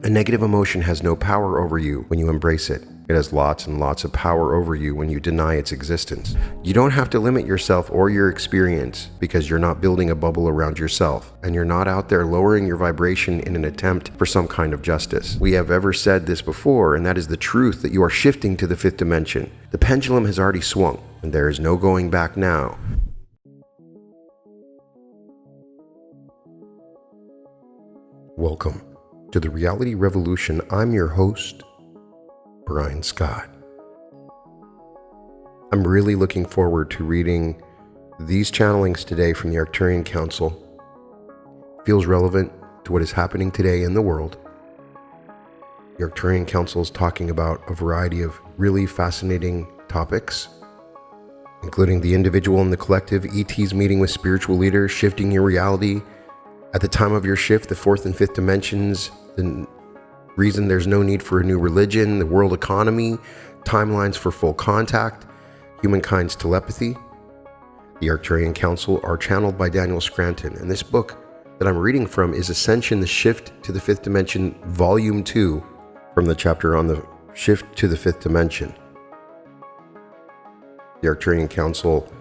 A negative emotion has no power over you when you embrace it. It has lots and lots of power over you when you deny its existence. You don't have to limit yourself or your experience because you're not building a bubble around yourself and you're not out there lowering your vibration in an attempt for some kind of justice. We have ever said this before, and that is the truth that you are shifting to the fifth dimension. The pendulum has already swung and there is no going back now. Welcome to the Reality Revolution. I'm your host, Brian Scott. I'm really looking forward to reading these channelings today from the Arcturian Council. Feels relevant to what is happening today in the world. The Arcturian Council is talking about a variety of really fascinating topics, including the individual and the collective, ET's meeting with spiritual leaders, shifting your reality at the time of your shift, the fourth and fifth dimensions, the reason there's no need for a new religion, the world economy, timelines for full contact, humankind's telepathy. The Arcturian Council are channeled by Daniel Scranton, and this book that I'm reading from is Ascension, the Shift to the Fifth Dimension, Volume 2, from the chapter on the Shift to the Fifth Dimension. The Arcturian Council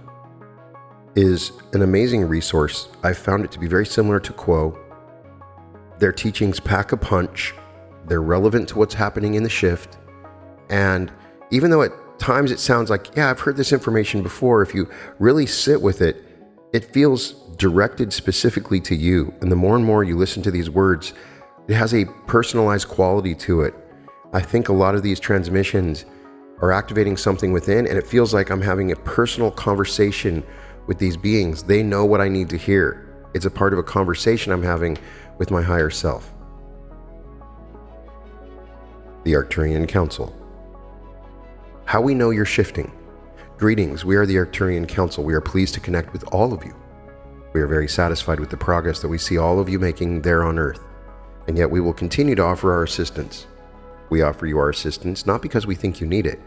is an amazing resource. I found it to be very similar to Quo. Their teachings pack a punch. They're relevant to what's happening in the shift. And even though at times it sounds like, yeah, I've heard this information before, if you really sit with it, it feels directed specifically to you. And the more and more you listen to these words, it has a personalized quality to it. I think a lot of these transmissions are activating something within, and it feels like I'm having a personal conversation with these beings. They know what I need to hear. It's a part of a conversation I'm having with my higher self. The Arcturian Council. How we know you're shifting. Greetings, we are the Arcturian Council. We are pleased to connect with all of you. We are very satisfied with the progress that we see all of you making there on Earth, and yet we will continue to offer our assistance. We offer you our assistance not because we think you need it.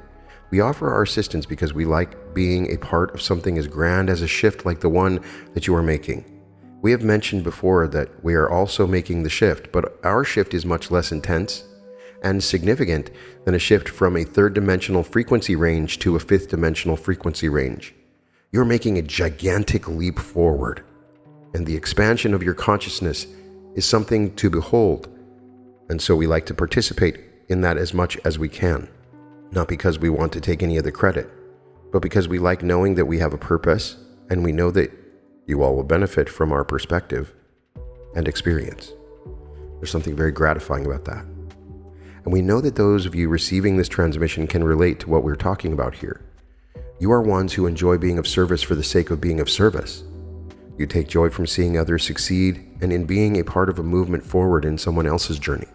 We offer our assistance because we like being a part of something as grand as a shift like the one that you are making. We have mentioned before that we are also making the shift, but our shift is much less intense and significant than a shift from a third dimensional frequency range to a fifth dimensional frequency range. You're making a gigantic leap forward, and the expansion of your consciousness is something to behold. And so we like to participate in that as much as we can. Not because we want to take any of the credit, but because we like knowing that we have a purpose, and we know that you all will benefit from our perspective and experience. There's something very gratifying about that. And we know that those of you receiving this transmission can relate to what we're talking about here. You are ones who enjoy being of service for the sake of being of service. You take joy from seeing others succeed and in being a part of a movement forward in someone else's journey.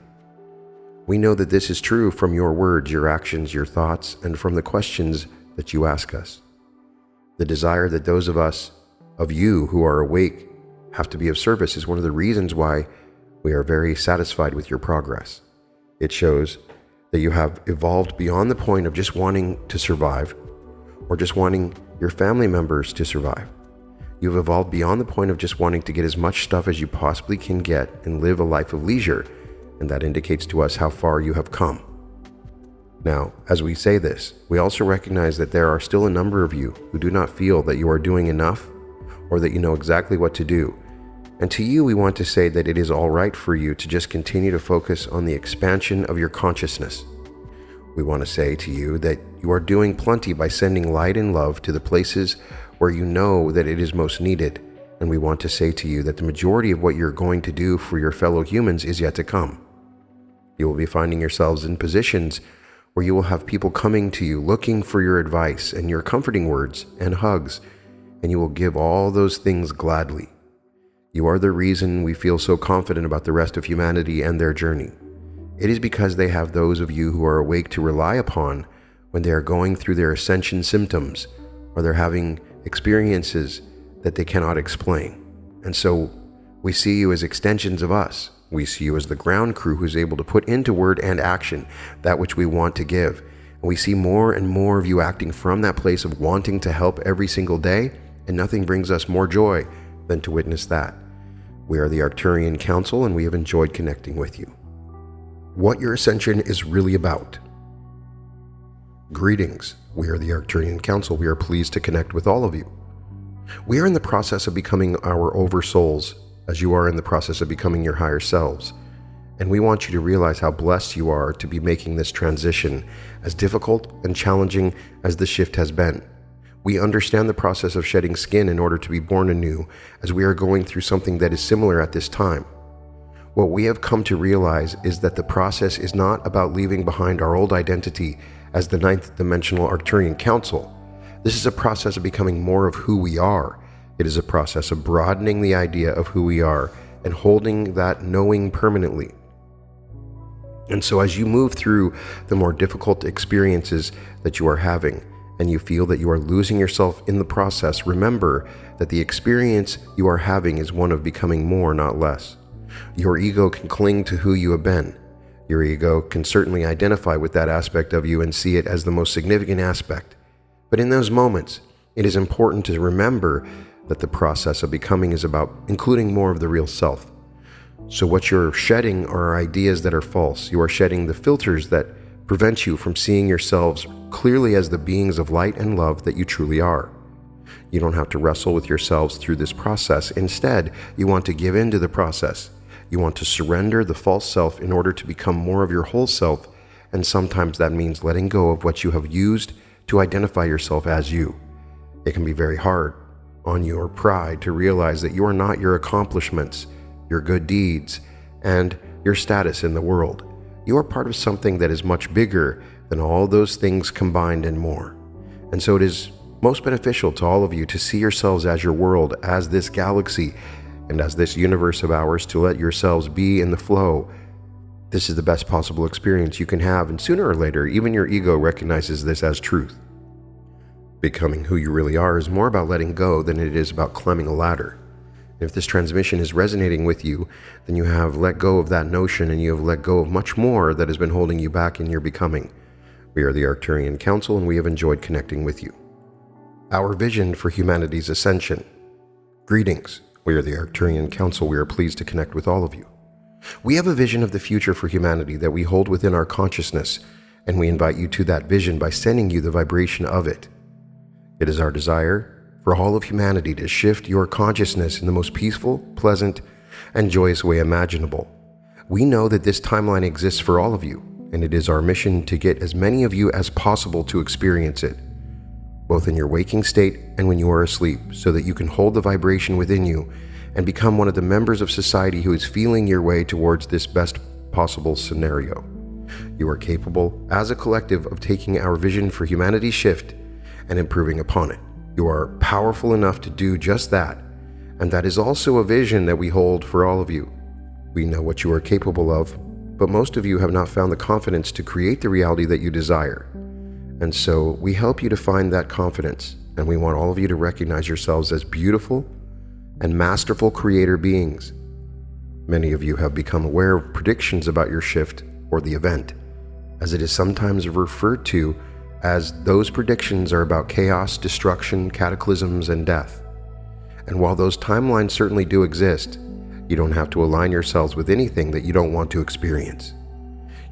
We know that this is true from your words, your actions, your thoughts, and from the questions that you ask us. The desire that those of you who are awake have to be of service is one of the reasons why we are very satisfied with your progress. It shows that you have evolved beyond the point of just wanting to survive or just wanting your family members to survive. You've evolved beyond the point of just wanting to get as much stuff as you possibly can get and live a life of leisure. And that indicates to us how far you have come. Now, as we say this, we also recognize that there are still a number of you who do not feel that you are doing enough or that you know exactly what to do. And to you, we want to say that it is all right for you to just continue to focus on the expansion of your consciousness. We want to say to you that you are doing plenty by sending light and love to the places where you know that it is most needed. And we want to say to you that the majority of what you're going to do for your fellow humans is yet to come. You will be finding yourselves in positions where you will have people coming to you looking for your advice and your comforting words and hugs, and you will give all those things gladly. You are the reason we feel so confident about the rest of humanity and their journey. It is because they have those of you who are awake to rely upon when they are going through their ascension symptoms or they're having experiences that they cannot explain. And so we see you as extensions of us. We see you as the ground crew who's able to put into word and action that which we want to give. And we see more and more of you acting from that place of wanting to help every single day, and nothing brings us more joy than to witness that. We are the Arcturian Council, and we have enjoyed connecting with you. what your ascension is really about. Greetings, we are the Arcturian Council. We are pleased to connect with all of you. We are in the process of becoming our oversouls, as you are in the process of becoming your higher selves. And we want you to realize how blessed you are to be making this transition, as difficult and challenging as the shift has been. We understand the process of shedding skin in order to be born anew, as we are going through something that is similar at this time. What we have come to realize is that the process is not about leaving behind our old identity as the ninth dimensional Arcturian Council. This is a process of becoming more of who we are. It is a process of broadening the idea of who we are and holding that knowing permanently. And so as you move through the more difficult experiences that you are having, and you feel that you are losing yourself in the process, remember that the experience you are having is one of becoming more, not less. Your ego can cling to who you have been. Your ego can certainly identify with that aspect of you and see it as the most significant aspect. But in those moments, it is important to remember that the process of becoming is about including more of the real self. So what you're shedding are ideas that are false. You are shedding the filters that prevent you from seeing yourselves clearly as the beings of light and love that you truly are. You don't have to wrestle with yourselves through this process. Instead, you want to give in to the process. You want to surrender the false self in order to become more of your whole self, and sometimes that means letting go of what you have used to identify yourself as you. It can be very hard on your pride to realize that you are not your accomplishments, your good deeds, and your status in the world. You are part of something that is much bigger than all those things combined and more. And so it is most beneficial to all of you to see yourselves as your world, as this galaxy, and as this universe of ours, to let yourselves be in the flow. This is the best possible experience you can have, and sooner or later, even your ego recognizes this as truth. Becoming who you really are is more about letting go than it is about climbing a ladder. If this transmission is resonating with you, then you have let go of that notion, and you have let go of much more that has been holding you back in your becoming. We are the Arcturian Council, and we have enjoyed connecting with you. Our vision for humanity's ascension. Greetings. We are the Arcturian Council. We are pleased to connect with all of you. We have a vision of the future for humanity that we hold within our consciousness, and we invite you to that vision by sending you the vibration of it. It is our desire for all of humanity to shift your consciousness in the most peaceful, pleasant, and joyous way imaginable. We know that this timeline exists for all of you, and it is our mission to get as many of you as possible to experience it, both in your waking state and when you are asleep, so that you can hold the vibration within you and become one of the members of society who is feeling your way towards this best possible scenario. You are capable, as a collective, of taking our vision for humanity's shift and improving upon it. You are powerful enough to do just that, and that is also a vision that we hold for all of you. We know what you are capable of, but most of you have not found the confidence to create the reality that you desire. And so we help you to find that confidence, and we want all of you to recognize yourselves as beautiful and masterful creator beings. Many of you have become aware of predictions about your shift or the event, as it is sometimes referred to as those predictions are about chaos, destruction, cataclysms, and death. And while those timelines certainly do exist, you don't have to align yourselves with anything that you don't want to experience.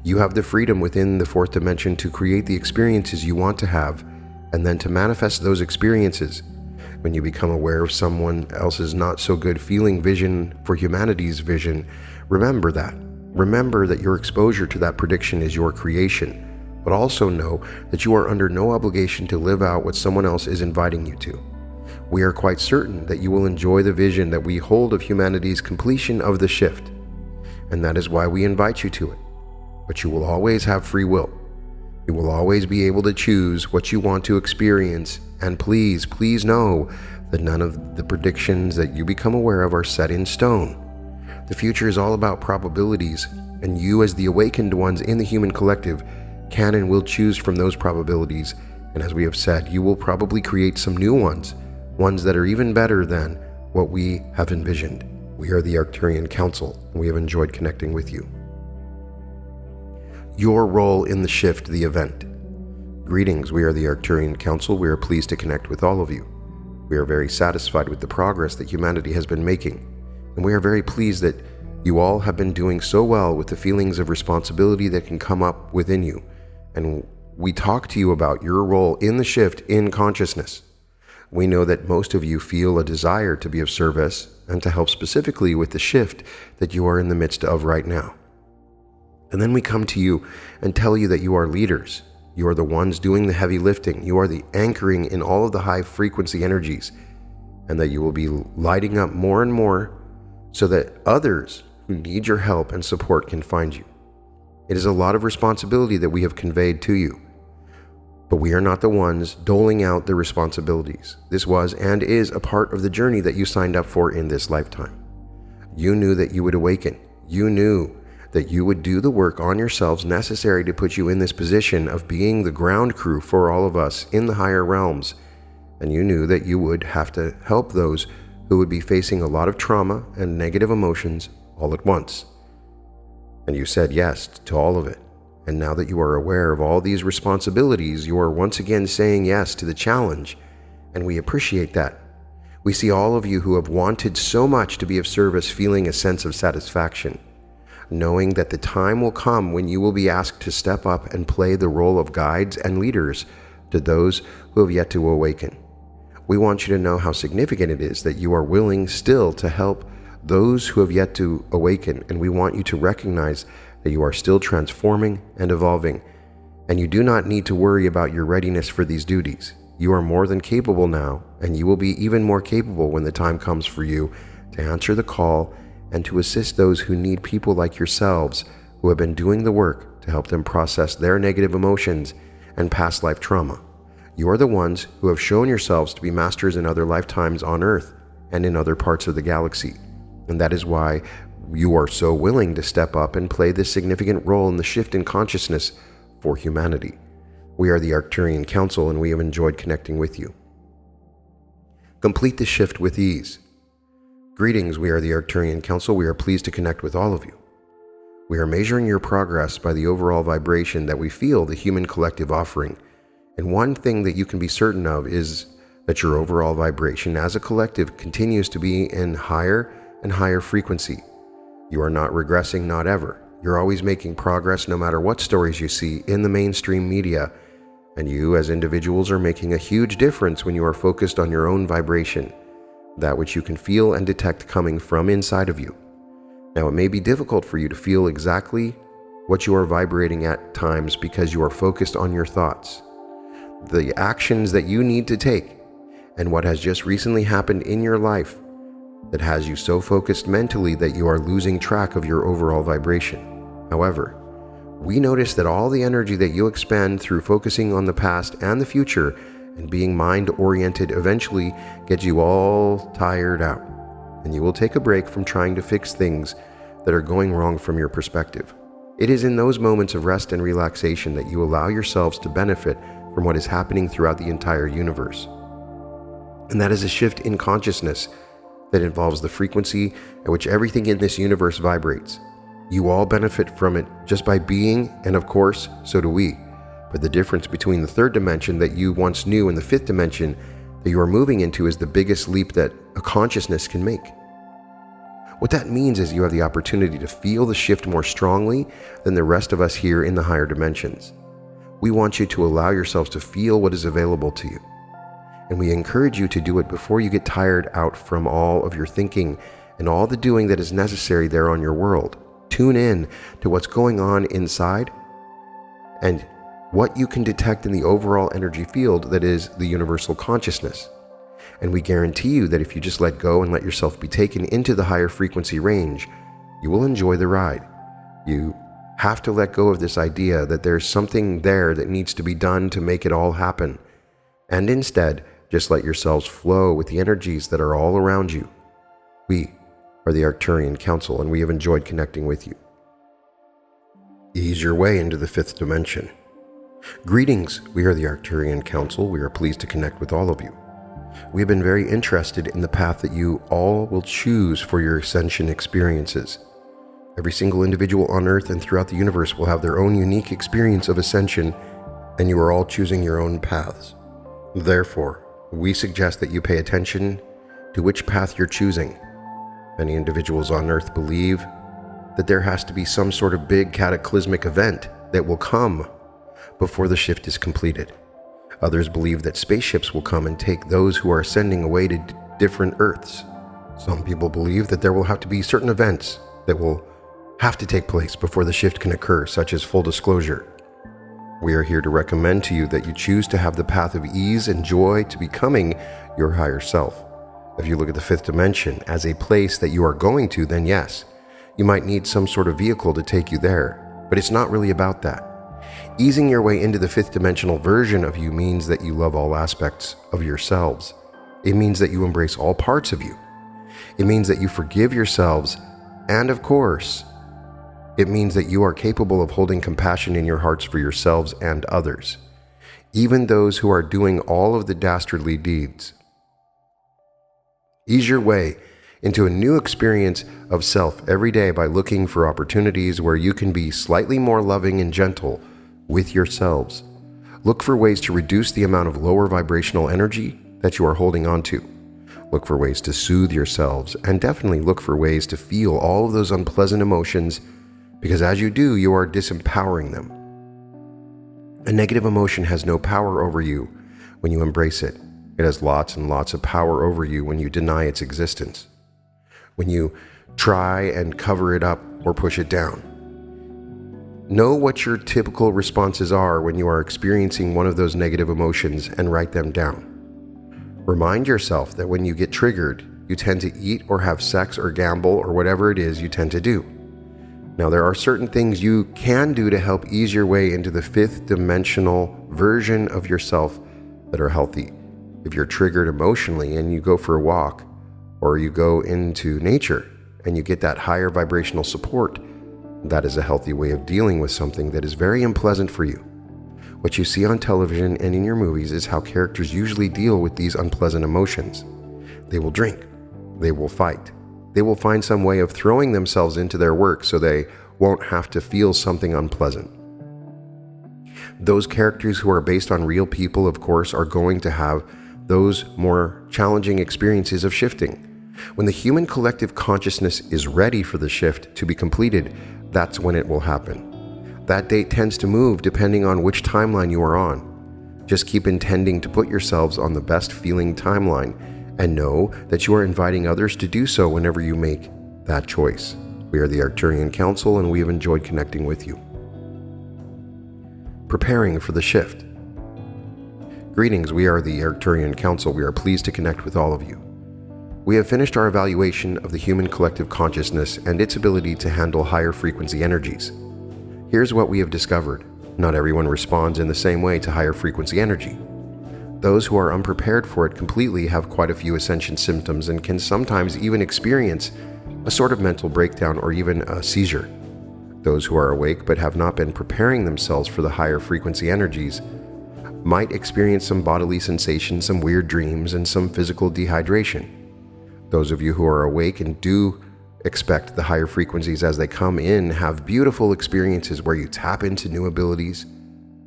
You have the freedom within the fourth dimension to create the experiences you want to have, and then to manifest those experiences. When you become aware of someone else's not so good feeling vision for humanity's vision, remember that. Remember that your exposure to that prediction is your creation, but also know that you are under no obligation to live out what someone else is inviting you to. We are quite certain that you will enjoy the vision that we hold of humanity's completion of the shift, and that is why we invite you to it. But you will always have free will. You will always be able to choose what you want to experience, and please, please know that none of the predictions that you become aware of are set in stone. The future is all about probabilities, and you, as the awakened ones in the human collective, can and will choose from those probabilities, and as we have said, you will probably create some new ones that are even better than what we have envisioned. We are the Arcturian Council, and we have enjoyed connecting with you. Your role in the shift, the event. Greetings, we are the Arcturian Council. We are pleased to connect with all of you. We are very satisfied with the progress that humanity has been making, and we are very pleased that You all have been doing so well with the feelings of responsibility that can come up within you, and we talk to you about your role in the shift in consciousness. We know that most of you feel a desire to be of service and to help specifically with the shift that you are in the midst of right now. And then we come to you and tell you that you are leaders. You are the ones doing the heavy lifting. You are the anchoring in all of the high frequency energies, and that you will be lighting up more and more so that others who need your help and support can find you. It is a lot of responsibility that we have conveyed to you, but we are not the ones doling out the responsibilities. This was and is a part of the journey that you signed up for in this lifetime. You knew that you would awaken. You knew that you would do the work on yourselves necessary to put you in this position of being the ground crew for all of us in the higher realms. And you knew that you would have to help those who would be facing a lot of trauma and negative emotions all at once. And you said yes to all of it. And now that you are aware of all these responsibilities, you are once again saying yes to the challenge, and we appreciate that. We see all of you who have wanted so much to be of service feeling a sense of satisfaction, knowing that the time will come when you will be asked to step up and play the role of guides and leaders to those who have yet to awaken. We want you to know how significant it is that you are willing still to help those who have yet to awaken, and we want you to recognize that you are still transforming and evolving, and you do not need to worry about your readiness for these duties. You are more than capable now, and you will be even more capable when the time comes for you to answer the call and to assist those who need people like yourselves who have been doing the work to help them process their negative emotions and past life trauma. You are the ones who have shown yourselves to be masters in other lifetimes on Earth and in other parts of the galaxy, and that is why you are so willing to step up and play this significant role in the shift in consciousness for humanity. We are the Arcturian Council, and we have enjoyed connecting with you. Complete the shift with ease. Greetings, we are the Arcturian Council. We are pleased to connect with all of you. We are measuring your progress by the overall vibration that we feel the human collective offering. And one thing that you can be certain of is that your overall vibration as a collective continues to be in higher and higher frequency. You are not regressing, not ever. You're always making progress no matter what stories you see in the mainstream media. And you as individuals are making a huge difference when you are focused on your own vibration, that which you can feel and detect coming from inside of you. Now, it may be difficult for you to feel exactly what you are vibrating at times because you are focused on your thoughts, the actions that you need to take, and what has just recently happened in your life that has you so focused mentally that you are losing track of your overall vibration. However, we notice that all the energy that you expend through focusing on the past and the future and being mind-oriented eventually gets you all tired out, and you will take a break from trying to fix things that are going wrong from your perspective. It is in those moments of rest and relaxation that you allow yourselves to benefit from what is happening throughout the entire universe. And that is a shift in consciousness that involves the frequency at which everything in this universe vibrates. You all benefit from it just by being, and of course, so do we. But the difference between the third dimension that you once knew and the fifth dimension that you are moving into is the biggest leap that a consciousness can make. What that means is you have the opportunity to feel the shift more strongly than the rest of us here in the higher dimensions. We want you to allow yourselves to feel what is available to you. And we encourage you to do it before you get tired out from all of your thinking and all the doing that is necessary there on your world. Tune in to what's going on inside and what you can detect in the overall energy field that is the universal consciousness. And we guarantee you that if you just let go and let yourself be taken into the higher frequency range, you will enjoy the ride. You have to let go of this idea that there's something there that needs to be done to make it all happen. And instead, just let yourselves flow with the energies that are all around you. We are the Arcturian Council, and we have enjoyed connecting with you. Ease your way into the fifth dimension. Greetings, we are the Arcturian Council. We are pleased to connect with all of you. We have been very interested in the path that you all will choose for your ascension experiences. Every single individual on Earth and throughout the universe will have their own unique experience of ascension, and you are all choosing your own paths. Therefore, we suggest that you pay attention to which path you're choosing. Many individuals on Earth believe that there has to be some sort of big cataclysmic event that will come before the shift is completed. Others believe that spaceships will come and take those who are ascending away to different Earths. Some people believe that there will have to be certain events that will have to take place before the shift can occur, such as full disclosure. We are here to recommend to you that you choose to have the path of ease and joy to becoming your higher self. If you look at the fifth dimension as a place that you are going to, then yes, you might need some sort of vehicle to take you there, but it's not really about that. Easing your way into the fifth dimensional version of you means that you love all aspects of yourselves. It means that you embrace all parts of you. It means that you forgive yourselves, and of course, it means that you are capable of holding compassion in your hearts for yourselves and others, even those who are doing all of the dastardly deeds. Ease your way into a new experience of self every day by looking for opportunities where you can be slightly more loving and gentle with yourselves. Look for ways to reduce the amount of lower vibrational energy that you are holding on to. Look for ways to soothe yourselves, and definitely look for ways to feel all of those unpleasant emotions, because as you do, you are disempowering them. A negative emotion has no power over you when you embrace it. It has lots and lots of power over you when you deny its existence, when you try and cover it up or push it down. Know what your typical responses are when you are experiencing one of those negative emotions and write them down. Remind yourself that when you get triggered, you tend to eat or have sex or gamble or whatever it is you tend to do. Now, there are certain things you can do to help ease your way into the fifth dimensional version of yourself that are healthy. If you're triggered emotionally and you go for a walk, or you go into nature and you get that higher vibrational support, that is a healthy way of dealing with something that is very unpleasant for you. What you see on television and in your movies is how characters usually deal with these unpleasant emotions. They will drink. They will fight. They will find some way of throwing themselves into their work so they won't have to feel something unpleasant. Those characters who are based on real people, of course, are going to have those more challenging experiences of shifting. When the human collective consciousness is ready for the shift to be completed, that's when it will happen. That date tends to move depending on which timeline you are on. Just keep intending to put yourselves on the best feeling timeline, and know that you are inviting others to do so whenever you make that choice. We are the Arcturian Council, and we have enjoyed connecting with you. Preparing for the shift. Greetings, we are the Arcturian Council. We are pleased to connect with all of you. We have finished our evaluation of the human collective consciousness and its ability to handle higher frequency energies. Here's what we have discovered. Not everyone responds in the same way to higher frequency energy. Those who are unprepared for it completely have quite a few ascension symptoms and can sometimes even experience a sort of mental breakdown or even a seizure. Those who are awake but have not been preparing themselves for the higher frequency energies might experience some bodily sensations, some weird dreams, and some physical dehydration. Those of you who are awake and do expect the higher frequencies as they come in have beautiful experiences where you tap into new abilities,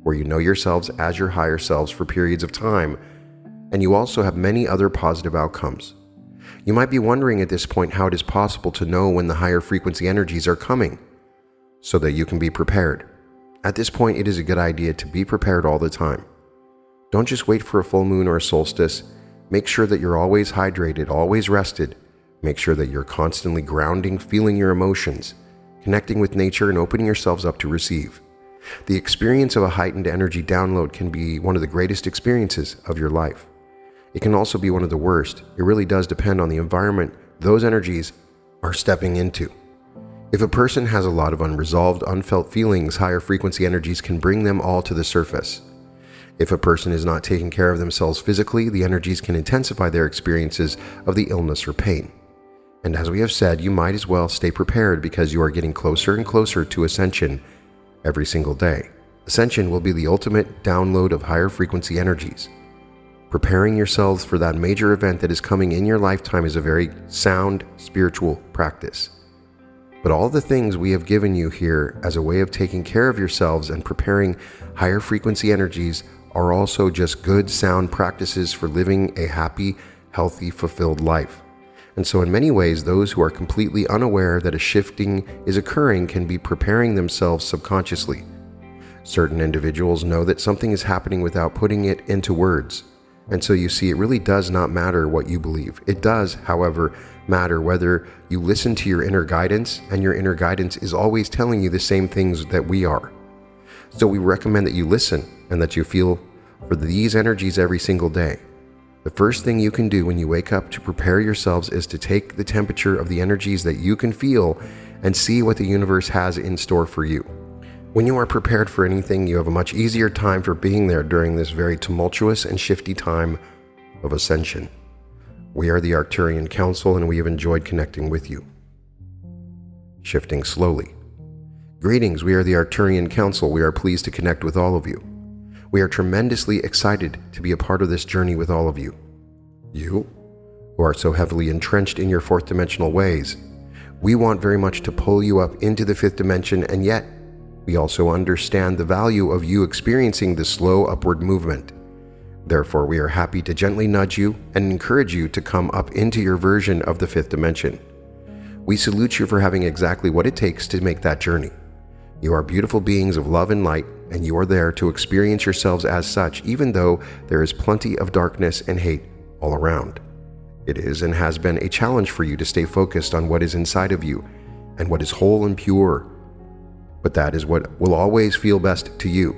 where you know yourselves as your higher selves for periods of time, and you also have many other positive outcomes. You might be wondering at this point how it is possible to know when the higher frequency energies are coming, so that you can be prepared. At this point, it is a good idea to be prepared all the time. Don't just wait for a full moon or a solstice. Make sure that you're always hydrated, always rested. Make sure that you're constantly grounding, feeling your emotions, connecting with nature, and opening yourselves up to receive. The experience of a heightened energy download can be one of the greatest experiences of your life. It can also be one of the worst. It really does depend on the environment those energies are stepping into. If a person has a lot of unresolved, unfelt feelings, higher frequency energies can bring them all to the surface. If a person is not taking care of themselves physically, the energies can intensify their experiences of the illness or pain. And as we have said, you might as well stay prepared because you are getting closer and closer to ascension every single day. Ascension will be the ultimate download of higher frequency energies. Preparing yourselves for that major event that is coming in your lifetime is a very sound spiritual practice. But all the things we have given you here as a way of taking care of yourselves and preparing higher frequency energies are also just good, sound practices for living a happy, healthy, fulfilled life. And so in many ways, those who are completely unaware that a shifting is occurring can be preparing themselves subconsciously. Certain individuals know that something is happening without putting it into words. And so you see, it really does not matter what you believe. It does, however, matter whether you listen to your inner guidance, and your inner guidance is always telling you the same things that we are. So we recommend that you listen and that you feel for these energies every single day. The first thing you can do when you wake up to prepare yourselves is to take the temperature of the energies that you can feel and see what the universe has in store for you. When you are prepared for anything, you have a much easier time for being there during this very tumultuous and shifty time of ascension. We are the Arcturian Council, and we have enjoyed connecting with you. Shifting slowly. Greetings, we are the Arcturian Council. We are pleased to connect with all of you. We are tremendously excited to be a part of this journey with all of you. You, who are so heavily entrenched in your fourth dimensional ways, we want very much to pull you up into the fifth dimension, and yet we also understand the value of you experiencing the slow upward movement. Therefore, we are happy to gently nudge you and encourage you to come up into your version of the fifth dimension. We salute you for having exactly what it takes to make that journey. You are beautiful beings of love and light, and you are there to experience yourselves as such, even though there is plenty of darkness and hate all around. It is and has been a challenge for you to stay focused on what is inside of you and what is whole and pure. But that is what will always feel best to you.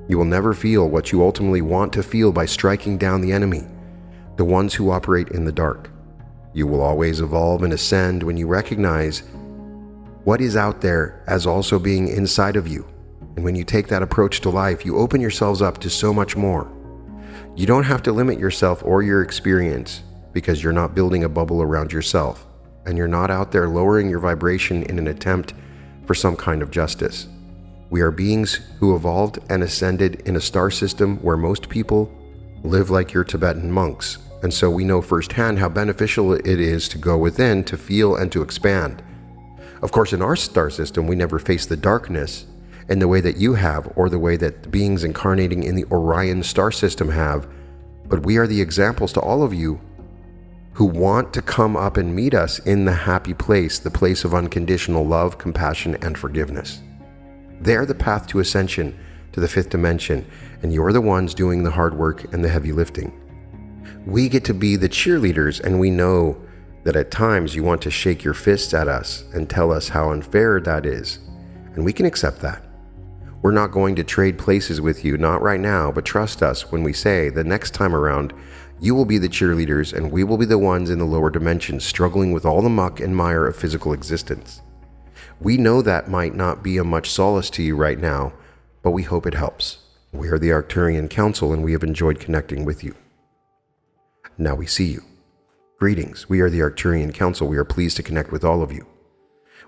You will never feel what you ultimately want to feel by striking down the enemy, the ones who operate in the dark. You will always evolve and ascend when you recognize what is out there as also being inside of you. And when you take that approach to life, you open yourselves up to so much more. You don't have to limit yourself or your experience, because you're not building a bubble around yourself, and you're not out there lowering your vibration in an attempt for some kind of justice. We are beings who evolved and ascended in a star system where most people live like your Tibetan monks, and so we know firsthand how beneficial it is to go within, to feel and to expand. Of course, in our star system, we never face the darkness in the way that you have, or the way that the beings incarnating in the Orion star system have, but we are the examples to all of you who want to come up and meet us in the happy place, the place of unconditional love, compassion, and forgiveness. They are the path to ascension, to the fifth dimension, and you're the ones doing the hard work and the heavy lifting. We get to be the cheerleaders, and we know that at times you want to shake your fists at us and tell us how unfair that is, and we can accept that. We're not going to trade places with you, not right now, but trust us when we say the next time around, you will be the cheerleaders and we will be the ones in the lower dimensions struggling with all the muck and mire of physical existence. We know that might not be of much solace to you right now, but we hope it helps. We are the Arcturian Council, and we have enjoyed connecting with you. Now we see you. Greetings, we are the Arcturian Council. We are pleased to connect with all of you.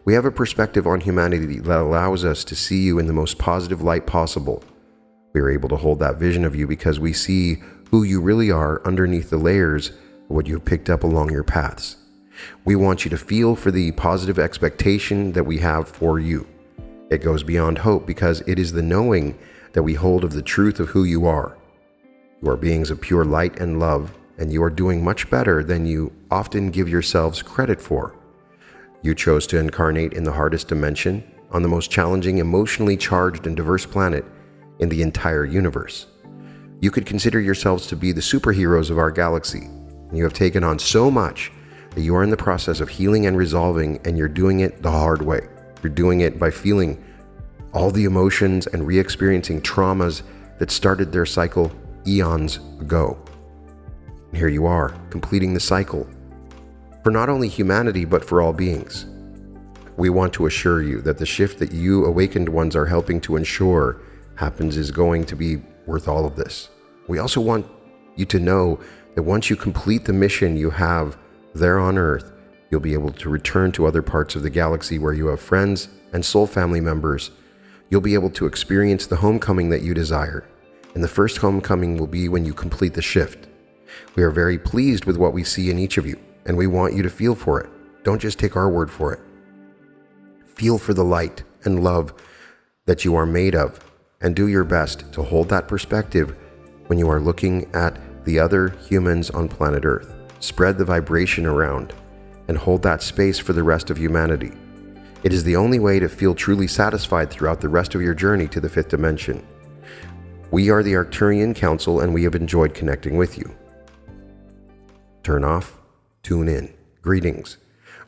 We have a perspective on humanity that allows us to see you in the most positive light possible. We are able to hold that vision of you because we see who you really are underneath the layers of what you've picked up along your paths. We want you to feel for the positive expectation that we have for you. It goes beyond hope because it is the knowing that we hold of the truth of who you are. You are beings of pure light and love, and you are doing much better than you often give yourselves credit for. You chose to incarnate in the hardest dimension, on the most challenging, emotionally charged and diverse planet in the entire universe. You could consider yourselves to be the superheroes of our galaxy. You have taken on so much that you are in the process of healing and resolving, and you're doing it the hard way. You're doing it by feeling all the emotions and re-experiencing traumas that started their cycle eons ago. And here you are, completing the cycle for not only humanity, but for all beings. We want to assure you that the shift that you awakened ones are helping to ensure happens is going to be worth all of this. We also want you to know that once you complete the mission you have there on Earth, you'll be able to return to other parts of the galaxy where you have friends and soul family members. You'll be able to experience the homecoming that you desire. And the first homecoming will be when you complete the shift. We are very pleased with what we see in each of you, and we want you to feel for it. Don't just take our word for it. Feel for the light and love that you are made of, and do your best to hold that perspective when you are looking at the other humans on planet Earth. Spread the vibration around. and hold that space for the rest of humanity. It is the only way to feel truly satisfied throughout the rest of your journey to the fifth dimension. We are the Arcturian Council, and we have enjoyed connecting with you. Turn off, tune in. Greetings.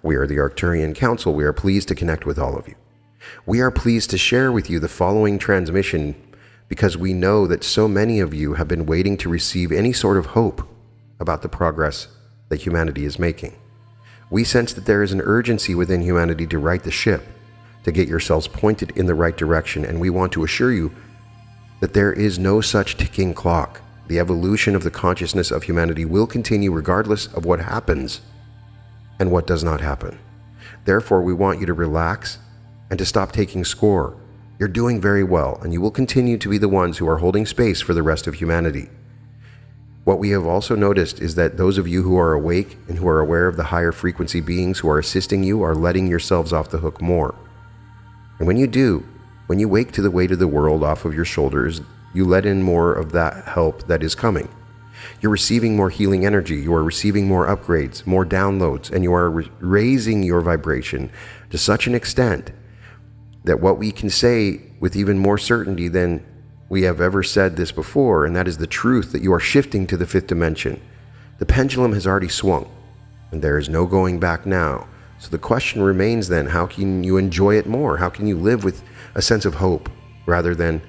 We are the Arcturian Council. We are pleased to connect with all of you. We are pleased to share with you the following transmission because we know that so many of you have been waiting to receive any sort of hope about the progress that humanity is making. We sense that there is an urgency within humanity to right the ship, to get yourselves pointed in the right direction, and we want to assure you that there is no such ticking clock. The evolution of the consciousness of humanity will continue regardless of what happens and what does not happen. Therefore, we want you to relax and to stop taking score. You're doing very well, and you will continue to be the ones who are holding space for the rest of humanity. What we have also noticed is that those of you who are awake and who are aware of the higher frequency beings who are assisting you are letting yourselves off the hook more. And when you do, when you wake to the weight of the world off of your shoulders, you let in more of that help that is coming. You're receiving more healing energy, you are receiving more upgrades, more downloads, and you are raising your vibration to such an extent that what we can say with even more certainty than we have ever said this before, and that is the truth that you are shifting to the fifth dimension. The pendulum has already swung, and there is no going back now. So the question remains then, how can you enjoy it more? How can you live with a sense of hope rather than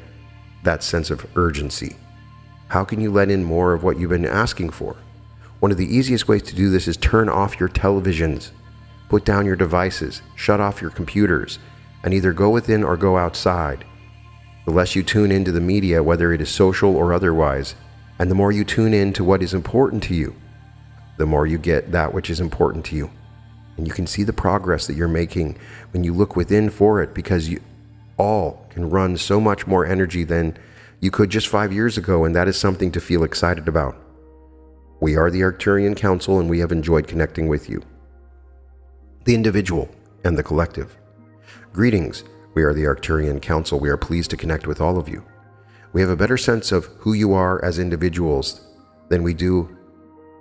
that sense of urgency? How can you let in more of what you've been asking for? One of the easiest ways to do this is turn off your televisions, put down your devices, shut off your computers, and either go within or go outside. The less you tune into the media, whether it is social or otherwise, and the more you tune in to what is important to you, the more you get that which is important to you. And you can see the progress that you're making when you look within for it, because you all can run so much more energy than you could just 5 years ago, and that is something to feel excited about. We are the Arcturian Council, and we have enjoyed connecting with you. The individual and the collective. Greetings. We are the Arcturian Council. We are pleased to connect with all of you. We have a better sense of who you are as individuals than we do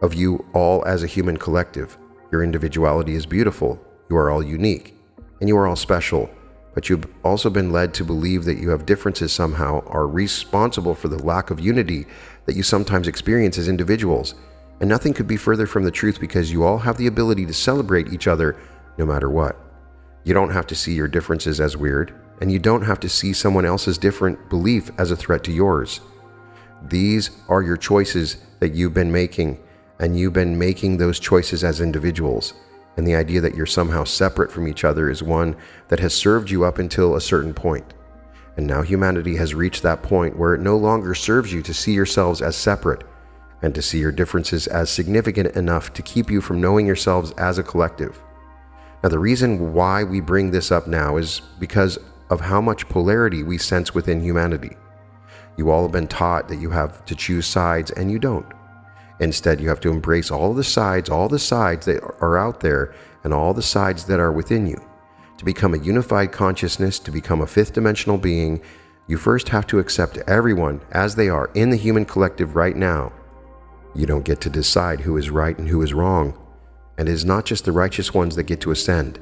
of you all as a human collective. Your individuality is beautiful. You are all unique, and you are all special. But you've also been led to believe that you have differences somehow are responsible for the lack of unity that you sometimes experience as individuals. And nothing could be further from the truth, because you all have the ability to celebrate each other no matter what. You don't have to see your differences as weird, and you don't have to see someone else's different belief as a threat to yours. These are your choices that you've been making, and you've been making those choices as individuals. And the idea that you're somehow separate from each other is one that has served you up until a certain point. And now humanity has reached that point where it no longer serves you to see yourselves as separate and to see your differences as significant enough to keep you from knowing yourselves as a collective. Now, the reason why we bring this up now is because of how much polarity we sense within humanity. You all have been taught that you have to choose sides, and you don't. Instead, you have to embrace all the sides that are out there, and all the sides that are within you. To become a unified consciousness, to become a fifth dimensional being, you first have to accept everyone as they are in the human collective right now. You don't get to decide who is right and who is wrong. And it is not just the righteous ones that get to ascend.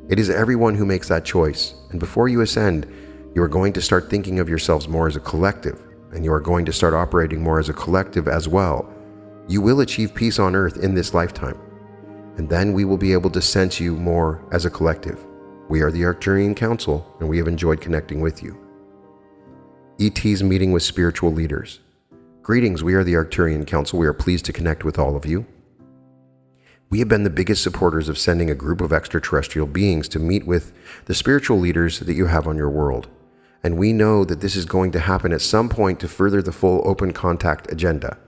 It is everyone who makes that choice. And before you ascend, you are going to start thinking of yourselves more as a collective, and you are going to start operating more as a collective as well. You will achieve peace on earth in this lifetime, and then we will be able to sense you more as a collective. We are the Arcturian Council, and we have enjoyed connecting with you. ET's meeting with spiritual leaders. Greetings, we are the Arcturian Council. We are pleased to connect with all of you. We have been the biggest supporters of sending a group of extraterrestrial beings to meet with the spiritual leaders that you have on your world. And we know that this is going to happen at some point to further the full open contact agenda.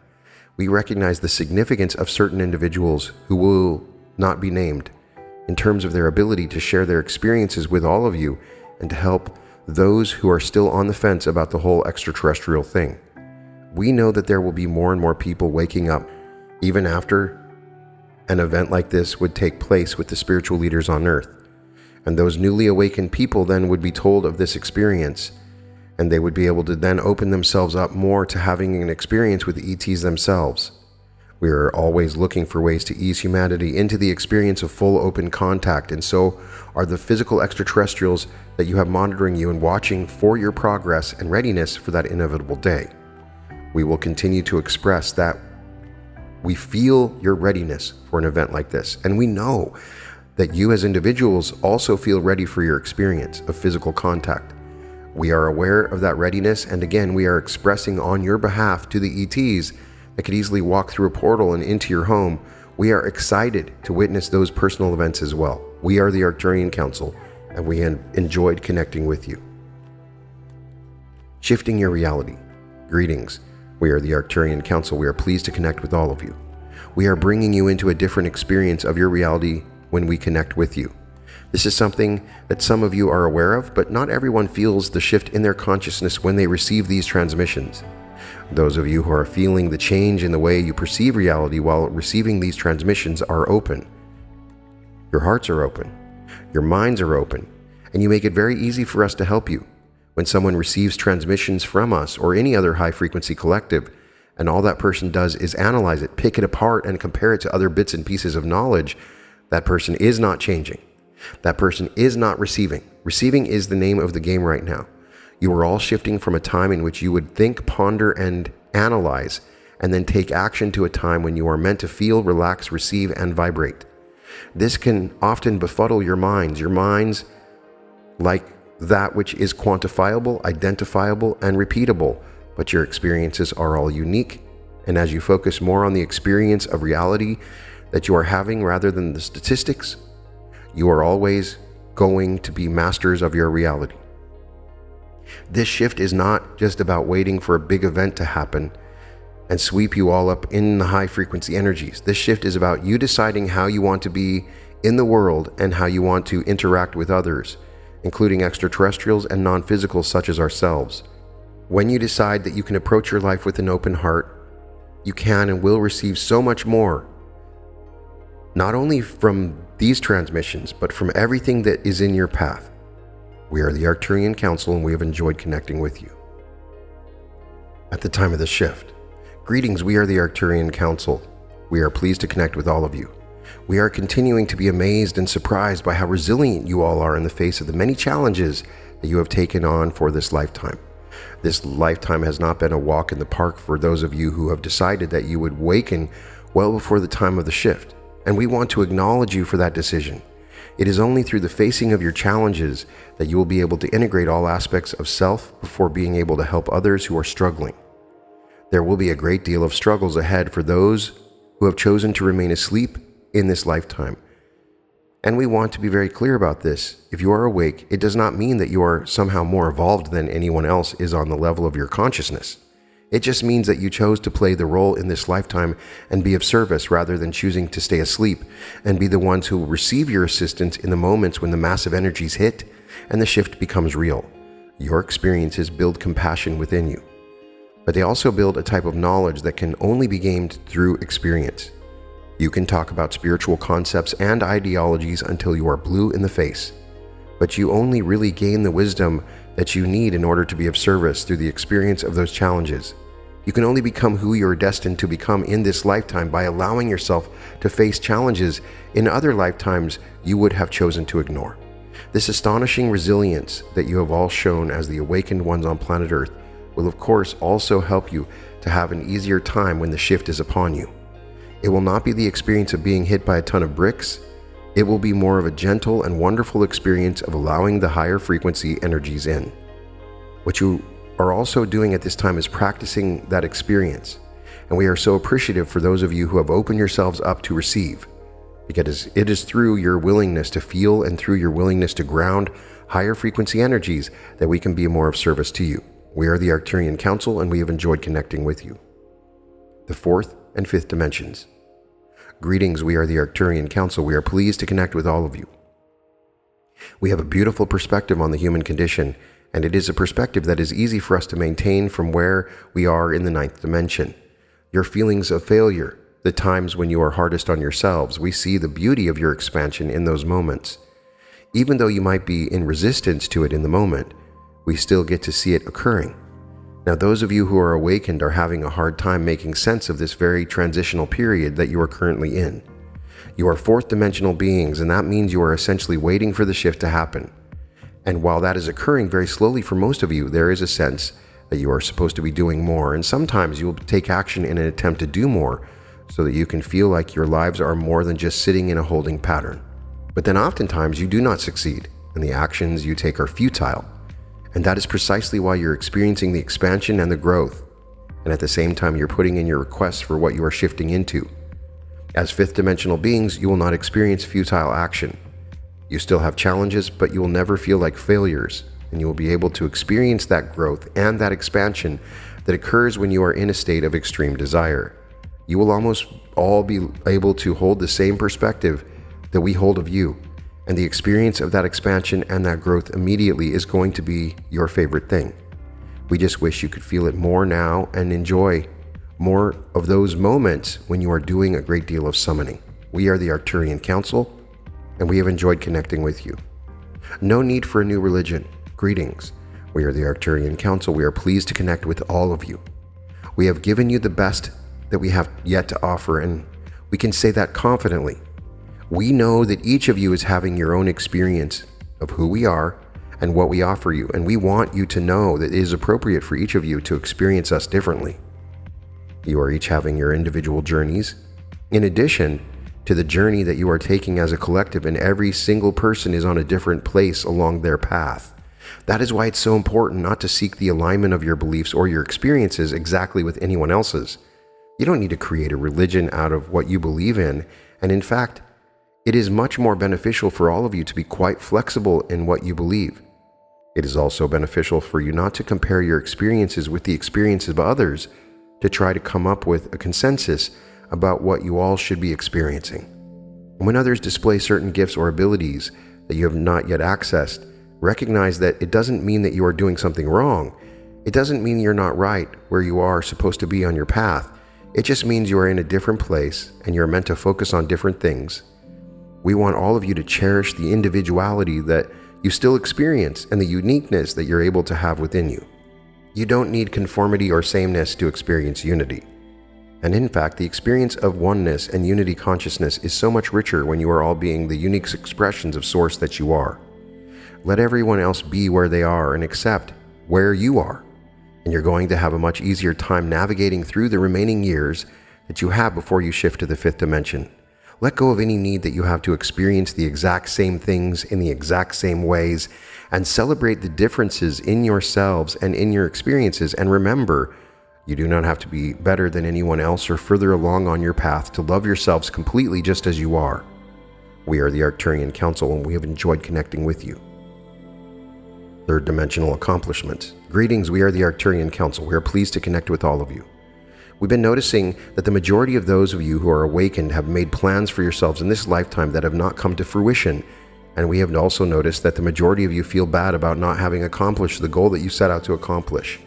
We recognize the significance of certain individuals who will not be named in terms of their ability to share their experiences with all of you and to help those who are still on the fence about the whole extraterrestrial thing. We know that there will be more and more people waking up even after an event like this would take place with the spiritual leaders on earth. And those newly awakened people then would be told of this experience, and they would be able to then open themselves up more to having an experience with the ETs themselves. We are always looking for ways to ease humanity into the experience of full open contact, and so are the physical extraterrestrials that you have monitoring you and watching for your progress and readiness for that inevitable day. We will continue to express that we feel your readiness for an event like this, and we know that you as individuals also feel ready for your experience of physical contact. We are aware of that readiness, and again, we are expressing on your behalf to the ETs that could easily walk through a portal and into your home. We are excited to witness those personal events as well. We are the Arcturian Council, and we enjoyed connecting with you. Shifting your reality. Greetings. We are the Arcturian Council. We are pleased to connect with all of you. We are bringing you into a different experience of your reality when we connect with you. This is something that some of you are aware of, but not everyone feels the shift in their consciousness when they receive these transmissions. Those of you who are feeling the change in the way you perceive reality while receiving these transmissions are open. Your hearts are open. Your minds are open. And you make it very easy for us to help you. When someone receives transmissions from us or any other high-frequency collective, and all that person does is analyze it, pick it apart, and compare it to other bits and pieces of knowledge, that person is not changing. That person is not receiving. Receiving is the name of the game right now. You are all shifting from a time in which you would think, ponder, and analyze, and then take action to a time when you are meant to feel, relax, receive, and vibrate. This can often befuddle your minds like that which is quantifiable, identifiable, and repeatable, but your experiences are all unique, and as you focus more on the experience of reality that you are having rather than the statistics, you are always going to be masters of your reality. This shift is not just about waiting for a big event to happen and sweep you all up in the high frequency energies. This shift is about you deciding how you want to be in the world and how you want to interact with others, including extraterrestrials and non-physicals such as ourselves. When you decide that you can approach your life with an open heart, you can and will receive so much more, not only from these transmissions, but from everything that is in your path. We are the Arcturian Council, and we have enjoyed connecting with you. At the time of the shift, greetings, we are the Arcturian Council. We are pleased to connect with all of you. We are continuing to be amazed and surprised by how resilient you all are in the face of the many challenges that you have taken on for this lifetime. This lifetime has not been a walk in the park for those of you who have decided that you would awaken well before the time of the shift, and we want to acknowledge you for that decision. It is only through the facing of your challenges that you will be able to integrate all aspects of self before being able to help others who are struggling. There will be a great deal of struggles ahead for those who have chosen to remain asleep in this lifetime. And we want to be very clear about this. If you are awake, it does not mean that you are somehow more evolved than anyone else is on the level of your consciousness. It just means that you chose to play the role in this lifetime and be of service rather than choosing to stay asleep and be the ones who will receive your assistance in the moments when the massive energies hit and the shift becomes real. Your experiences build compassion within you, but they also build a type of knowledge that can only be gained through experience. You can talk about spiritual concepts and ideologies until you are blue in the face, but you only really gain the wisdom that you need in order to be of service through the experience of those challenges. You can only become who you are destined to become in this lifetime by allowing yourself to face challenges in other lifetimes you would have chosen to ignore. This astonishing resilience that you have all shown as the awakened ones on planet Earth will of course also help you to have an easier time when the shift is upon you. It will not be the experience of being hit by a ton of bricks. It will be more of a gentle and wonderful experience of allowing the higher frequency energies in. What you are also doing at this time is practicing that experience. And we are so appreciative for those of you who have opened yourselves up to receive, because it is through your willingness to feel and through your willingness to ground higher frequency energies that we can be more of service to you. We are the Arcturian Council, and we have enjoyed connecting with you. The fourth and fifth dimensions. Greetings, we are the Arcturian Council. We are pleased to connect with all of you. We have a beautiful perspective on the human condition, and it is a perspective that is easy for us to maintain from where we are in the ninth dimension. Your feelings of failure, the times when you are hardest on yourselves, we see the beauty of your expansion in those moments. Even though you might be in resistance to it in the moment, we still get to see it occurring. Now, those of you who are awakened are having a hard time making sense of this very transitional period that you are currently in. You are fourth dimensional beings, and that means you are essentially waiting for the shift to happen. And while that is occurring very slowly for most of you, there is a sense that you are supposed to be doing more, and sometimes you will take action in an attempt to do more so that you can feel like your lives are more than just sitting in a holding pattern. But then oftentimes you do not succeed, and the actions you take are futile. And that is precisely why you're experiencing the expansion and the growth. And at the same time, you're putting in your requests for what you are shifting into. As fifth dimensional beings, you will not experience futile action. You still have challenges, but you will never feel like failures, and you will be able to experience that growth and that expansion that occurs when you are in a state of extreme desire. You will almost all be able to hold the same perspective that we hold of you, and the experience of that expansion and that growth immediately is going to be your favorite thing. We just wish you could feel it more now and enjoy more of those moments when you are doing a great deal of summoning. We are the Arcturian Council, and we have enjoyed connecting with you. No need for a new religion. Greetings. We are the Arcturian Council. We are pleased to connect with all of you. We have given you the best that we have yet to offer, and we can say that confidently. We know that each of you is having your own experience of who we are and what we offer you, and we want you to know that it is appropriate for each of you to experience us differently. You are each having your individual journeys, in addition to the journey that you are taking as a collective, and every single person is on a different place along their path. That is why it's so important not to seek the alignment of your beliefs or your experiences exactly with anyone else's. You don't need to create a religion out of what you believe in, and in fact, it is much more beneficial for all of you to be quite flexible in what you believe. It is also beneficial for you not to compare your experiences with the experiences of others to try to come up with a consensus about what you all should be experiencing. When others display certain gifts or abilities that you have not yet accessed, recognize that it doesn't mean that you are doing something wrong. It doesn't mean you're not right where you are supposed to be on your path. It just means you are in a different place and you're meant to focus on different things. We want all of you to cherish the individuality that you still experience and the uniqueness that you're able to have within you. You don't need conformity or sameness to experience unity. And in fact, the experience of oneness and unity consciousness is so much richer when you are all being the unique expressions of Source that you are. Let everyone else be where they are and accept where you are. And you're going to have a much easier time navigating through the remaining years that you have before you shift to the fifth dimension. Let go of any need that you have to experience the exact same things in the exact same ways, and celebrate the differences in yourselves and in your experiences. And remember, you do not have to be better than anyone else or further along on your path to love yourselves completely just as you are. We are the Arcturian Council, and we have enjoyed connecting with you. Third dimensional accomplishments. Greetings, we are the Arcturian Council. We are pleased to connect with all of you. We've been noticing that the majority of those of you who are awakened have made plans for yourselves in this lifetime that have not come to fruition, and we have also noticed that the majority of you feel bad about not having accomplished the goal that you set out to accomplish.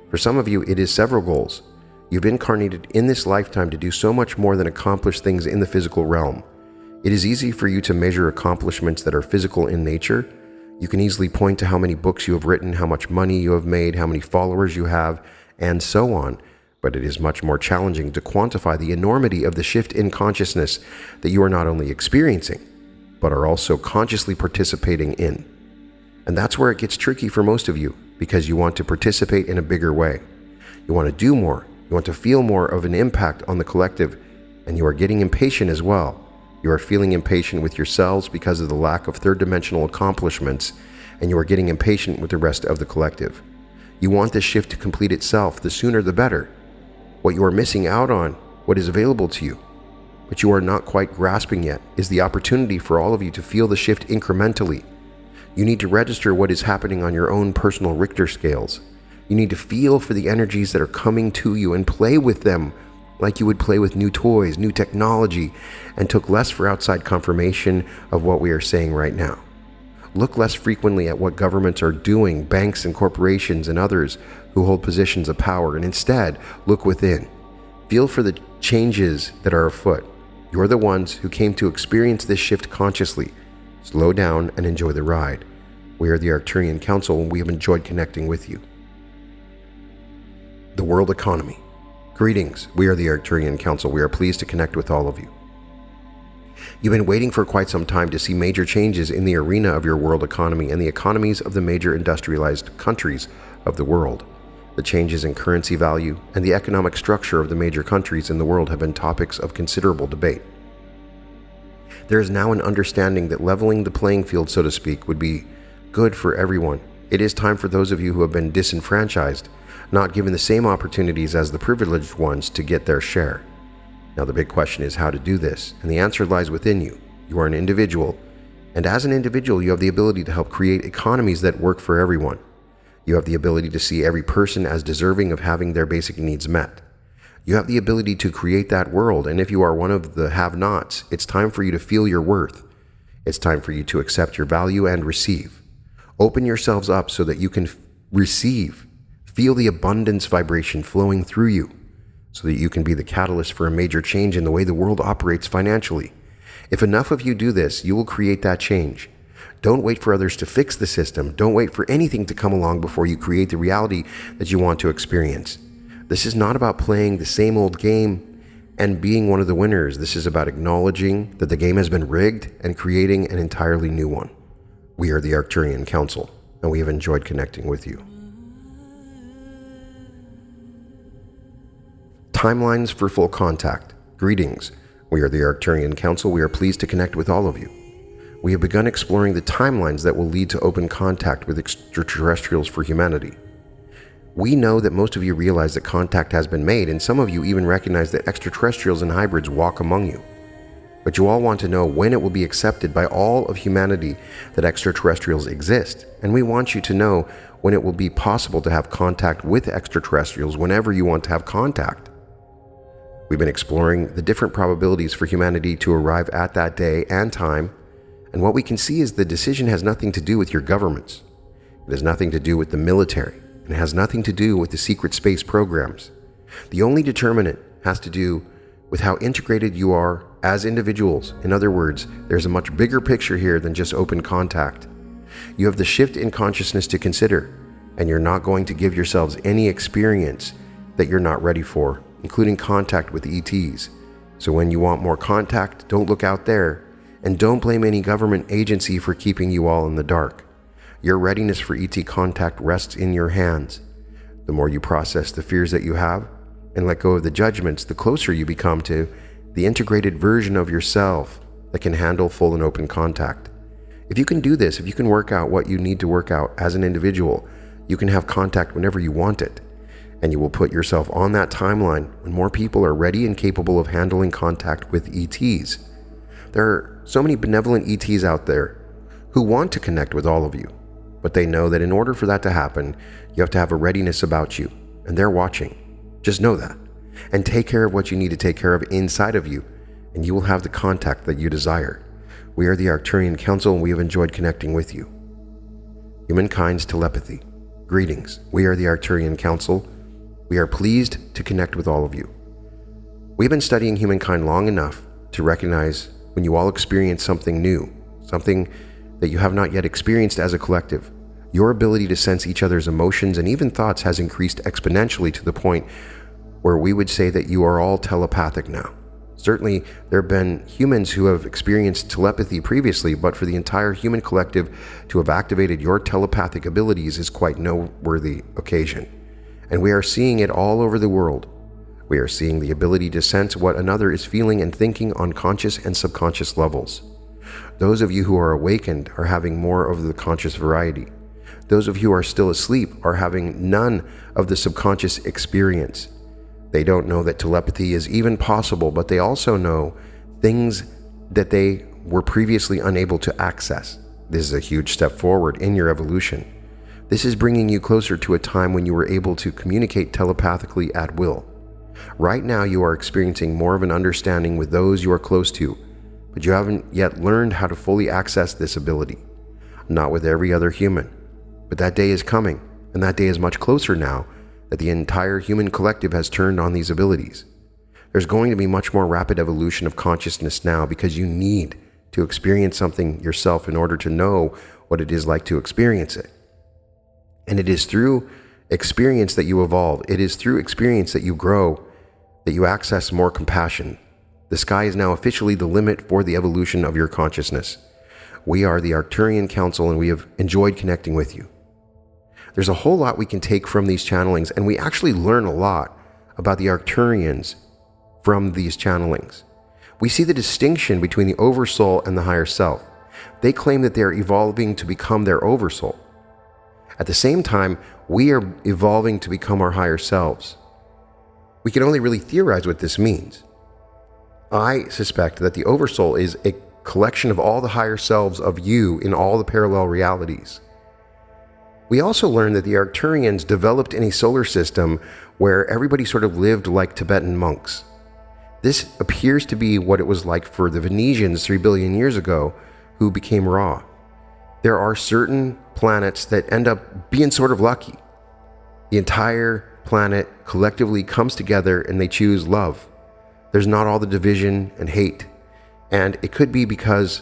For some of you, it is several goals. You've incarnated in this lifetime to do so much more than accomplish things in the physical realm. It is easy for you to measure accomplishments that are physical in nature. You can easily point to how many books you have written, how much money you have made, how many followers you have, and so on. But it is much more challenging to quantify the enormity of the shift in consciousness that you are not only experiencing, but are also consciously participating in. And that's where it gets tricky for most of you, because you want to participate in a bigger way. You want to do more. You want to feel more of an impact on the collective, and you are getting impatient as well. You are feeling impatient with yourselves because of the lack of third dimensional accomplishments, and you are getting impatient with the rest of the collective. You want this shift to complete itself, the sooner the better. What you are missing out on, what is available to you, but you are not quite grasping yet, is the opportunity for all of you to feel the shift incrementally. You need to register what is happening on your own personal Richter scales. You need to feel for the energies that are coming to you and play with them like you would play with new toys, new technology, and took less for outside confirmation of what we are saying right now. Look less frequently at what governments are doing, banks and corporations and others who hold positions of power, and instead look within. Feel for the changes that are afoot. You're the ones who came to experience this shift consciously. Slow down and enjoy the ride. We are the Arcturian Council, and we have enjoyed connecting with you. the world economy. Greetings, we are the Arcturian Council. We are pleased to connect with all of you. You've been waiting for quite some time to see major changes in the arena of your world economy and the economies of the major industrialized countries of the world. The changes in currency value and the economic structure of the major countries in the world have been topics of considerable debate. There is now an understanding that leveling the playing field, so to speak, would be good for everyone. It is time for those of you who have been disenfranchised, not given the same opportunities as the privileged ones, to get their share. Now the big question is how to do this, and the answer lies within you. You are an individual, and as an individual you have the ability to help create economies that work for everyone. You have the ability to see every person as deserving of having their basic needs met. You have the ability to create that world, and if you are one of the have-nots, it's time for you to feel your worth. It's time for you to accept your value and receive. Open yourselves up so that you can receive. Feel the abundance vibration flowing through you so that you can be the catalyst for a major change in the way the world operates financially. If enough of you do this, you will create that change. Don't wait for others to fix the system. Don't wait for anything to come along before you create the reality that you want to experience. This is not about playing the same old game and being one of the winners. This is about acknowledging that the game has been rigged and creating an entirely new one. We are the Arcturian Council, and we have enjoyed connecting with you. Timelines for full contact. Greetings. We are the Arcturian Council. We are pleased to connect with all of you. We have begun exploring the timelines that will lead to open contact with extraterrestrials for humanity. We know that most of you realize that contact has been made, and some of you even recognize that extraterrestrials and hybrids walk among you. But you all want to know when it will be accepted by all of humanity that extraterrestrials exist, and we want you to know when it will be possible to have contact with extraterrestrials whenever you want to have contact. We've been exploring the different probabilities for humanity to arrive at that day and time, and what we can see is the decision has nothing to do with your governments. It has nothing to do with the military, and it has nothing to do with the secret space programs. The only determinant has to do with how integrated you are as individuals. In other words, there's a much bigger picture here than just open contact. You have the shift in consciousness to consider, and you're not going to give yourselves any experience that you're not ready for, including contact with ETs. So when you want more contact, don't look out there, and don't blame any government agency for keeping you all in the dark. Your readiness for ET contact rests in your hands. The more you process the fears that you have and let go of the judgments, the closer you become to the integrated version of yourself that can handle full and open contact. If you can do this, if you can work out what you need to work out as an individual, you can have contact whenever you want it. And you will put yourself on that timeline when more people are ready and capable of handling contact with ETs. There are so many benevolent ETs out there who want to connect with all of you, but they know that in order for that to happen, you have to have a readiness about you, and they're watching. Just know that, and take care of what you need to take care of inside of you, and you will have the contact that you desire. We are the Arcturian Council, and we have enjoyed connecting with you. Humankind's telepathy. Greetings. We are the Arcturian Council. We are pleased to connect with all of you. We've been studying humankind long enough to recognize when you all experience something new, something that you have not yet experienced as a collective. Your ability to sense each other's emotions and even thoughts has increased exponentially to the point where we would say that you are all telepathic now. Certainly, there have been humans who have experienced telepathy previously, but for the entire human collective to have activated your telepathic abilities is quite noteworthy occasion. And we are seeing it all over the world. We are seeing the ability to sense what another is feeling and thinking on conscious and subconscious levels. Those of you who are awakened are having more of the conscious variety. Those of you who are still asleep are having none of the subconscious experience. They don't know that telepathy is even possible, but they also know things that they were previously unable to access. This is a huge step forward in your evolution. This is bringing you closer to a time when you were able to communicate telepathically at will. Right now, you are experiencing more of an understanding with those you are close to, but you haven't yet learned how to fully access this ability. Not with every other human. But that day is coming, and that day is much closer now that the entire human collective has turned on these abilities. There's going to be much more rapid evolution of consciousness now because you need to experience something yourself in order to know what it is like to experience it. And it is through experience that you evolve. It is through experience that you grow, that you access more compassion. The sky is now officially the limit for the evolution of your consciousness. We are the Arcturian Council, and we have enjoyed connecting with you. There's a whole lot we can take from these channelings, and we actually learn a lot about the Arcturians from these channelings. We see the distinction between the oversoul and the higher self. They claim that they're evolving to become their oversoul. At the same time, we are evolving to become our higher selves. We can only really theorize what this means. I suspect that the oversoul is a collection of all the higher selves of you in all the parallel realities. We also learned that the Arcturians developed in a solar system where everybody sort of lived like Tibetan monks. This appears to be what it was like for the Venetians 3 billion years ago, who became Ra. There are certain planets that end up being sort of lucky. The entire planet collectively comes together and they choose love. There's not all the division and hate. And it could be because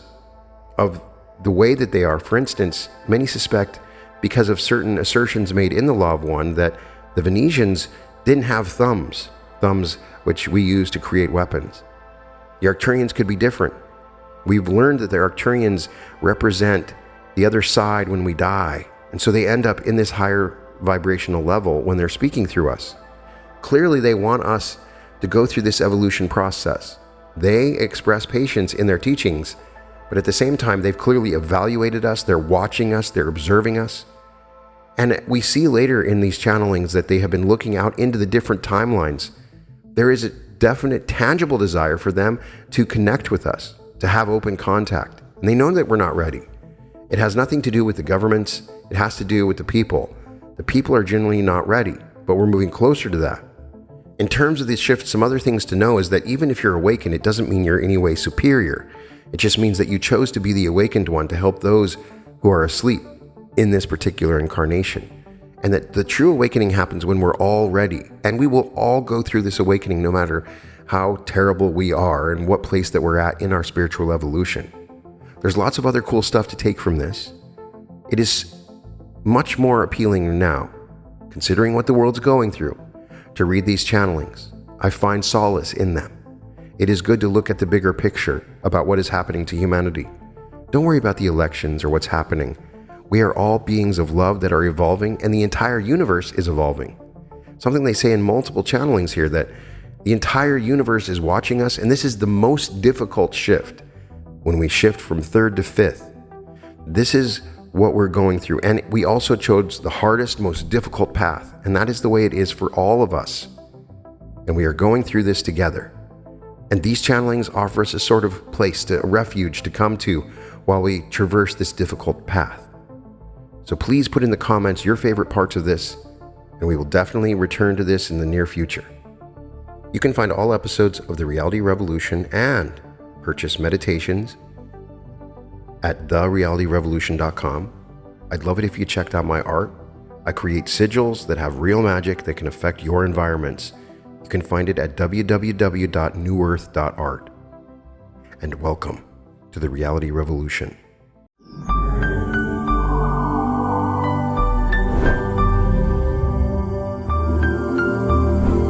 of the way that they are. For instance, many suspect because of certain assertions made in the Law of One that the Venetians didn't have thumbs which we use to create weapons. The Arcturians could be different. We've learned that the Arcturians represent the other side when we die, and so they end up in this higher vibrational level when they're speaking through us. Clearly, they want us to go through this evolution process. They express patience in their teachings, but at the same time, they've clearly evaluated us, they're watching us, they're observing us. And we see later in these channelings that they have been looking out into the different timelines. There is a definite, tangible desire for them to connect with us, to have open contact. And they know that we're not ready. It has nothing to do with the governments, it has to do with the people. The people are generally not ready, but we're moving closer to that. In terms of this shift, some other things to know is that even if you're awakened, it doesn't mean you're in any way superior. It just means that you chose to be the awakened one to help those who are asleep in this particular incarnation. And that the true awakening happens when we're all ready. And we will all go through this awakening no matter how terrible we are and what place that we're at in our spiritual evolution. There's lots of other cool stuff to take from this. It is much more appealing now, considering what the world's going through, to read these channelings. I find solace in them. It is good to look at the bigger picture about what is happening to humanity. Don't worry about the elections or what's happening. We are all beings of love that are evolving, and the entire universe is evolving. Something they say in multiple channelings here, that the entire universe is watching us, and this is the most difficult shift. When we shift from third to fifth, this is what we're going through. And we also chose the hardest, most difficult path, and that is the way it is for all of us. And we are going through this together. And these channelings offer us a sort of place, a refuge to come to while we traverse this difficult path. So please put in the comments your favorite parts of this, and we will definitely return to this in the near future. You can find all episodes of The Reality Revolution and purchase meditations at therealityrevolution.com. I'd love it if you checked out my art. I create sigils that have real magic that can affect your environments. You can find it at www.newearth.art. And welcome to The Reality Revolution.